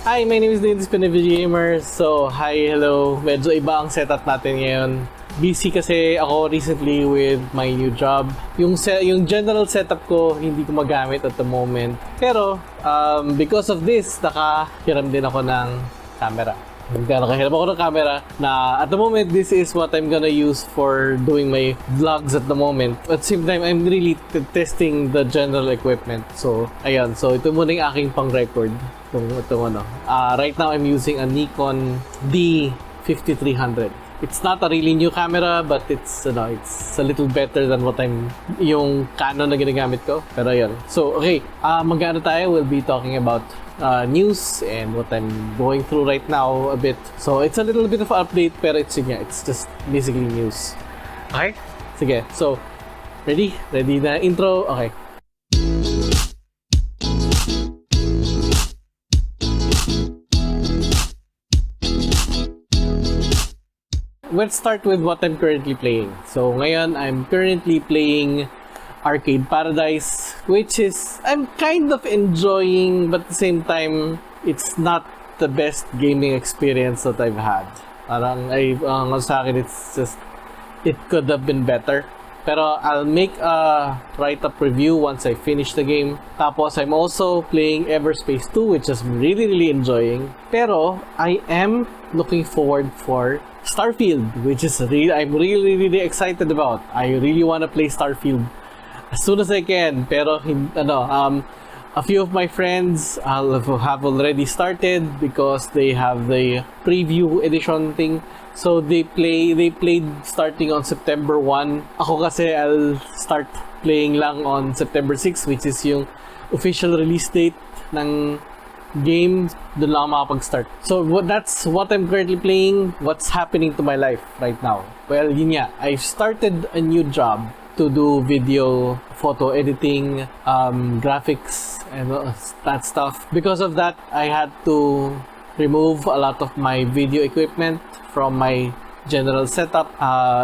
Hi, my name is PinoyVideoGamer. So, hi, hello. Medyo iba ang setup natin ngayon. Busy kasi ako recently with my new job. Yung general setup ko, hindi ko magamit at the moment. Pero, because of this, nakahiram din ako ng camera. Nakahiram ako ng camera na at the moment, this is what I'm gonna use for doing my vlogs at the moment. At the same time, I'm really testing the general equipment. So, ayan. So, ito muna yung aking pang-record. Right now, I'm using a Nikon D5300. It's not a really new camera, but it's a little better than yung Canon na ginagamit ko. Pero yun. So, okay. Mag-ano tayo? We'll be talking about news and what I'm going through right now a bit. So, it's a little bit of an update, pero it's just basically news. Okay? Sige. So, ready? Ready na intro? Okay. Let's start with what I'm currently playing. So, ngayon, I'm currently playing Arcade Paradise, which is, I'm kind of enjoying, but at the same time, it's not the best gaming experience that I've had. Parang, sa akin, it's just, it could have been better. Pero I'll make a write-up review once I finish the game. Tapos, I'm also playing Everspace 2, which I'm really, really enjoying. Pero, I am looking forward for Starfield, which is I'm really, really excited about. I really want to play Starfield as soon as I can. Pero, a few of my friends have already started because they have the preview edition thing. So they played starting on September 1. Ako kasi I'll start playing lang on September 6, which is yung official release date ng game. Doon lang makapag-start. So that's what I'm currently playing. What's happening to my life right now? Well, yun nga. I've started a new job to do video, photo editing, graphics, and that stuff. Because of that, I had to remove a lot of my video equipment from my general setup.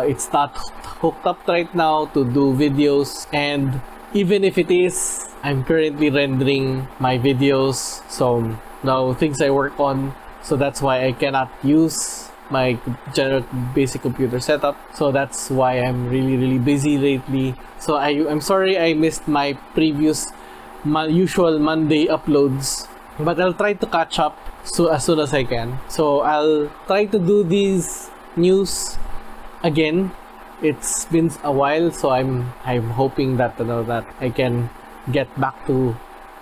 It's not hooked up right now to do videos, and even if it is, I'm currently rendering my videos, so now things I work on, so that's why I cannot use my general basic computer setup. So that's why I'm really, really busy lately. So I'm sorry I missed my previous usual Monday uploads, but I'll try to catch up as soon as I can. So I'll try to do these news again. It's been a while, so I'm hoping that that I can get back to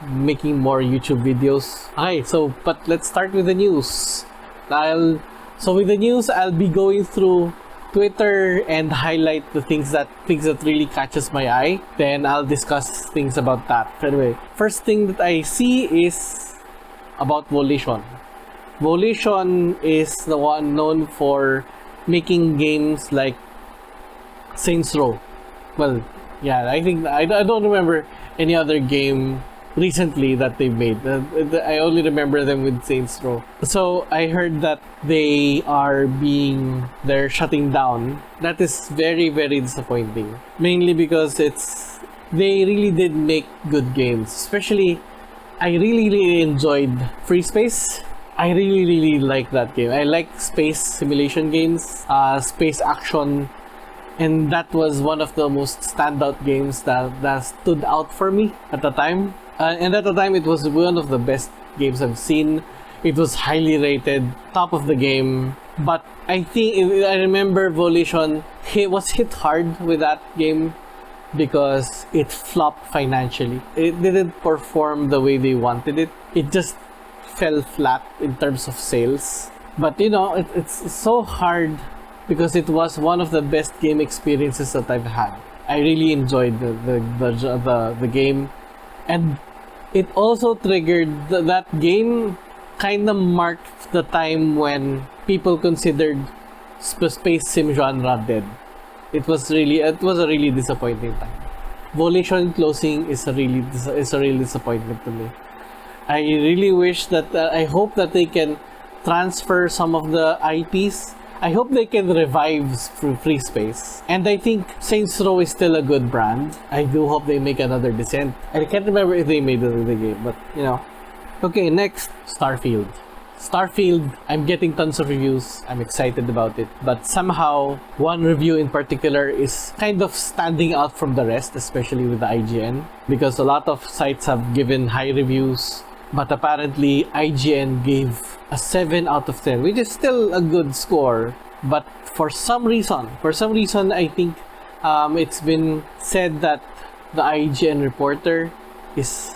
making more YouTube videos. Okay, but let's start with the news. With the news, I'll be going through Twitter and highlight the things that really catches my eye. Then I'll discuss things about that. Anyway, first thing that I see is about Volition. Volition is the one known for making games like Saints Row. Well, yeah, I think I don't remember any other game recently that they made. I only remember them with Saints Row. So I heard that they're shutting down. That is very, very disappointing. Mainly because they really did make good games. Especially, I really, really enjoyed Freespace. I really, really like that game. I like space simulation games, space action, and that was one of the most standout games that stood out for me at the time. And at the time, it was one of the best games I've seen. It was highly rated, top of the game. But I remember Volition was hit hard with that game because it flopped financially. It didn't perform the way they wanted it. It just fell flat in terms of sales. But it's so hard because it was one of the best game experiences that I've had. I really enjoyed the game, and it also triggered that game. Kind of marked the time when people considered space sim genre dead. It was a really disappointing time. Volition closing is a real disappointment to me. I really wish that I hope that they can transfer some of the IPs. I hope they can revive Freespace. And I think Saints Row is still a good brand. I do hope they make another Descent. I can't remember if they made it in the game, but Okay, next, Starfield. Starfield, I'm getting tons of reviews. I'm excited about it. But somehow, one review in particular is kind of standing out from the rest, especially with the IGN. Because a lot of sites have given high reviews. But apparently, IGN gave a 7 out of 10, which is still a good score. But for some reason, I think it's been said that the IGN reporter is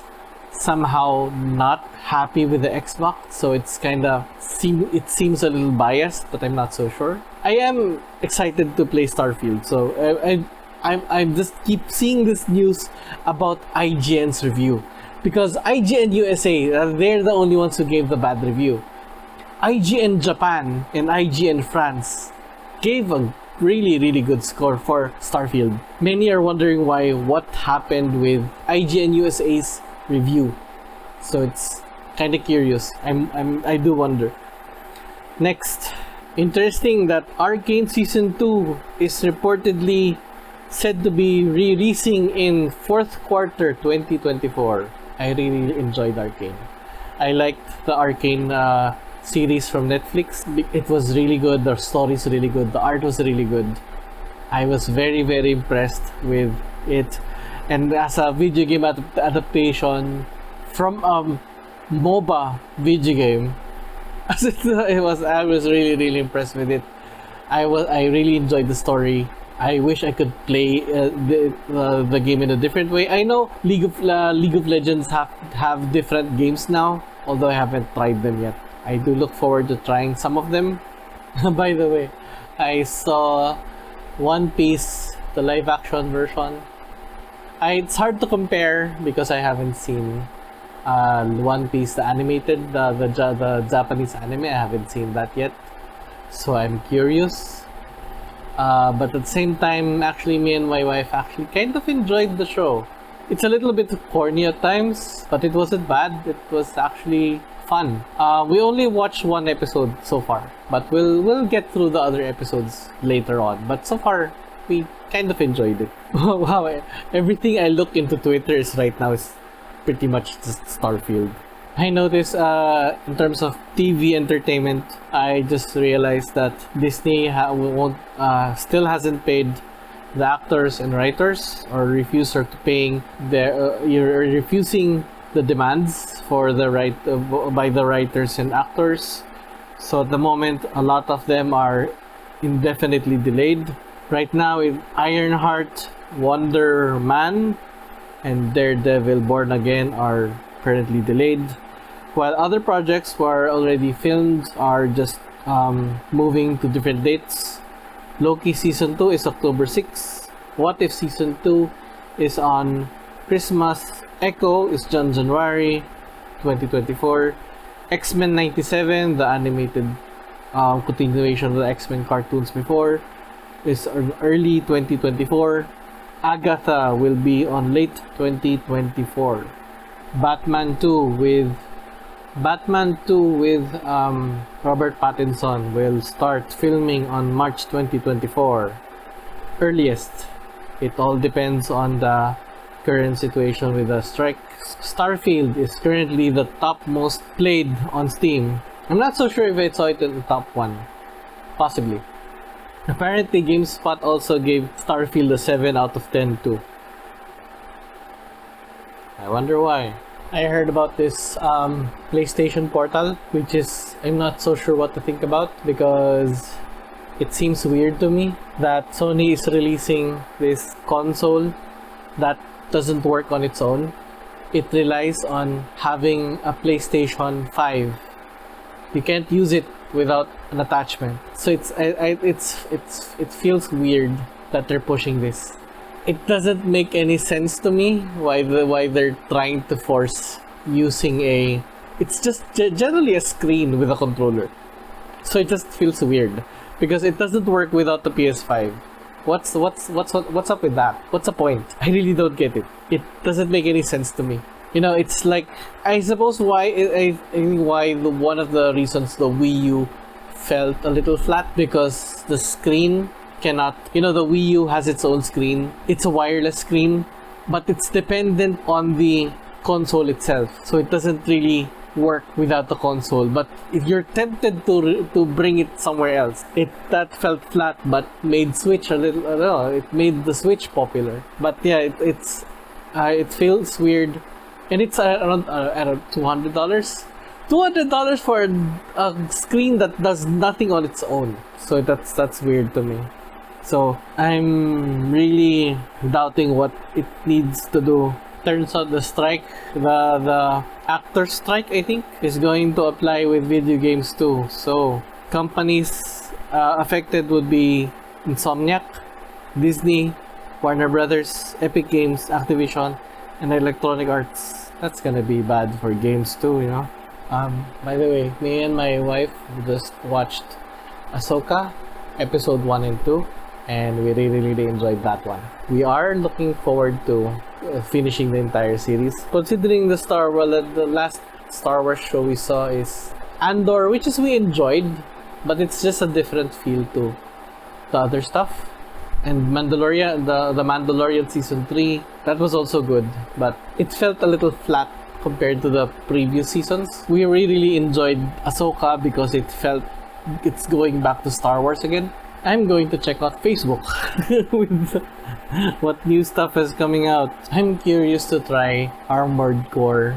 somehow not happy with the Xbox, so it's it seems a little biased, but I'm not so sure. I am excited to play Starfield, so I just keep seeing this news about IGN's review, because IGN USA, they're the only ones who gave the bad review. IGN Japan and IGN France gave a really good score for Starfield. Many are wondering what happened with IGN USA's review, so it's kind of curious. I do wonder. Next, interesting that Arcane Season 2 is reportedly said to be releasing in 4th quarter 2024. I really enjoyed Arcane. I liked the Arcane series from Netflix. It was really good. The story's really good. The art was really good. I was very impressed with it. And as a video game adaptation from MOBA video game, I was really impressed with it. I really enjoyed the story. I wish I could play the game in a different way. I know League of Legends have different games now, although I haven't tried them yet. I do look forward to trying some of them. By the way, I saw One Piece, the live action version. It's hard to compare because I haven't seen One Piece, the animated, the Japanese anime. I haven't seen that yet, so I'm curious. But at the same time, actually, me and my wife actually kind of enjoyed the show. It's a little bit corny at times, but it wasn't bad. It was actually fun. We only watched one episode so far, but we'll get through the other episodes later on. But so far, we kind of enjoyed it. Wow, everything I look into Twitter right now is pretty much just Starfield. I noticed in terms of TV entertainment, I just realized that Disney still hasn't paid the actors and writers, or refusing the demands for by the writers and actors. So at the moment, a lot of them are indefinitely delayed. Right now, Ironheart, Wonder Man, and Daredevil Born Again are currently delayed, while other projects were already filmed are just moving to different dates. Loki Season 2 is October 6. What If Season 2 is on Christmas. Echo is January 2024. X-Men 97, the animated continuation of the X-Men cartoons before, is early 2024. Agatha will be on late 2024. Batman 2 with Robert Pattinson will start filming on March 2024. Earliest. It all depends on the current situation with the strike. Starfield is currently the top most played on Steam. I'm not so sure if I saw it in the top 1. Possibly. Apparently, GameSpot also gave Starfield a 7 out of 10 too. I wonder why. I heard about this PlayStation Portal, which is, I'm not so sure what to think about, because it seems weird to me that Sony is releasing this console that doesn't work on its own. It relies on having a PlayStation 5. You can't use it without an attachment. So it feels weird that they're pushing this. It doesn't make any sense to me why they're trying to force using it's just generally a screen with a controller. So it just feels weird because it doesn't work without the PS5. What's up with that? What's the point? I really don't get it. It doesn't make any sense to me. You know, it's like, I suppose why one of the reasons the Wii U felt a little flat, because the screen cannot, the Wii U has its own screen. It's a wireless screen, but it's dependent on the console itself. So it doesn't really work without the console. But if you're tempted to bring it somewhere else, that felt flat, but made Switch a little. I don't know, it made the Switch popular. But yeah, it feels weird, and it's around $200. $200 for a screen that does nothing on its own. So that's weird to me. So I'm really doubting what it needs to do. Turns out the strike, the actor strike, I think, is going to apply with video games too. So companies affected would be Insomniac, Disney, Warner Brothers, Epic Games, Activision, and Electronic Arts. That's gonna be bad for games too, you know. By the way, me and my wife just watched Ahsoka episode 1 and 2, and we really enjoyed that one. We are looking forward to finishing the entire series. Considering the last Star Wars show we saw is Andor, which is we enjoyed, but it's just a different feel to the other stuff. And Mandalorian, the Mandalorian season 3, that was also good, but it felt a little flat compared to the previous seasons. We really enjoyed Ahsoka because it felt it's going back to Star Wars again. I'm going to check out Facebook with what new stuff is coming out. I'm curious to try Armored Core.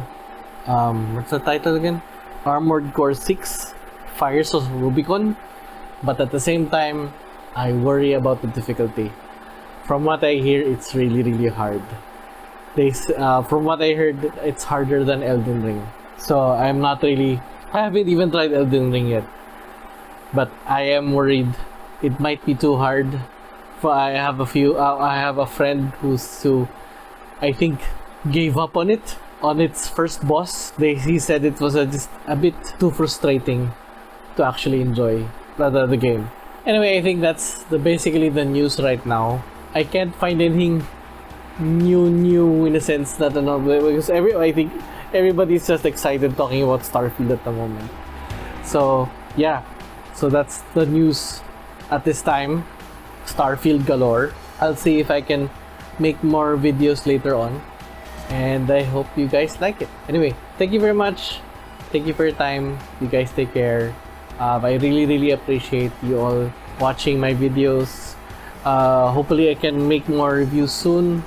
What's the title again? Armored Core 6 Fires of Rubicon. But at the same time, I worry about the difficulty. From what I hear, it's really hard. From what I heard, it's harder than Elden Ring. So I haven't even tried Elden Ring yet. But I am worried it might be too hard. I have a friend who I think gave up on its first boss. He said it was just a bit too frustrating to actually enjoy the game. Anyway, I think that's basically the news right now. I can't find anything new in a sense that because I think everybody's just excited talking about Starfield at the moment. So yeah, so that's the news at this time. Starfield galore. I'll see if I can make more videos later on, and I hope you guys like it. Anyway, thank you very much. Thank you for your time. You guys take care. I really appreciate you all watching my videos. Hopefully I can make more reviews soon,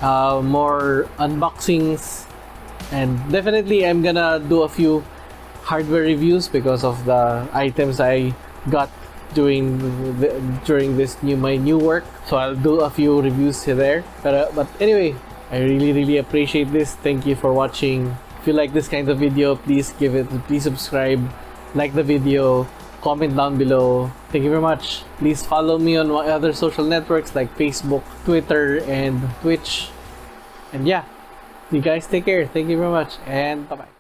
more unboxings, and definitely I'm gonna do a few hardware reviews because of the items I got during this my new work. So I'll do a few reviews there. But anyway, I really appreciate this. Thank you for watching. If you like this kind of video, please subscribe, like the video, comment down below. Thank you very much. Please follow me on my other social networks like Facebook, Twitter, and Twitch. And yeah, you guys take care. Thank you very much, and bye-bye.